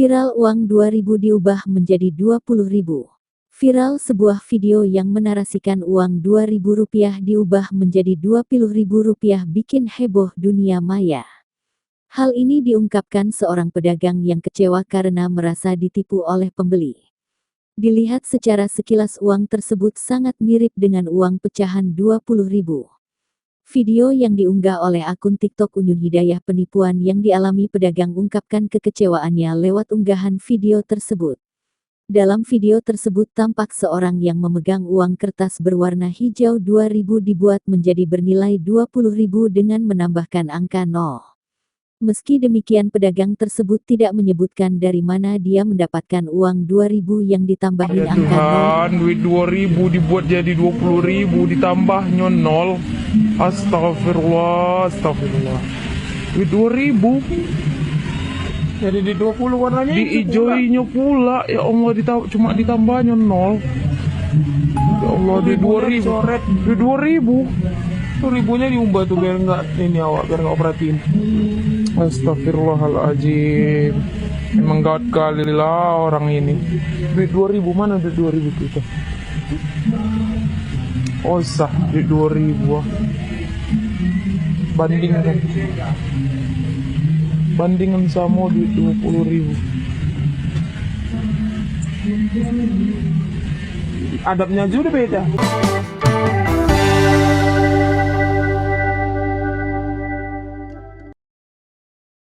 Viral uang 2.000 diubah menjadi 20.000. Viral sebuah video yang menarasikan uang Rp2.000 diubah menjadi Rp20.000 bikin heboh dunia maya. Hal ini diungkapkan seorang pedagang yang kecewa karena merasa ditipu oleh pembeli. Dilihat secara sekilas uang tersebut sangat mirip dengan uang pecahan Rp20.000. Video yang diunggah oleh akun TikTok Unyun Hidayah penipuan yang dialami pedagang ungkapkan kekecewaannya lewat unggahan video tersebut. Dalam video tersebut tampak seorang yang memegang uang kertas berwarna hijau 2.000 dibuat menjadi bernilai 20.000 dengan menambahkan angka 0. Meski demikian pedagang tersebut tidak menyebutkan dari mana dia mendapatkan uang 2.000 yang ditambahin Ya angka 0. Tuhan, duit 2.000 dibuat jadi 20.000 ditambahnya 0. Astagfirullah, astagfirullah. Duit 2.000 jadi di 20 warnanya diijoinya pula. Ya Allah, cuma ditambahnya 0. Ya Allah, duit 2.000. coret. Duit 2.000. Tuh ribunya diubah tuh biar nggak ini awak biar nggak operatiin. Astagfirullahaladzim. Emang gawat kali lah orang ini. Duit 2.000 mana duit 2.000 kita? Oh sah, duit 2.000. Bandingkan sama duit 20.000. Adabnya juga beda.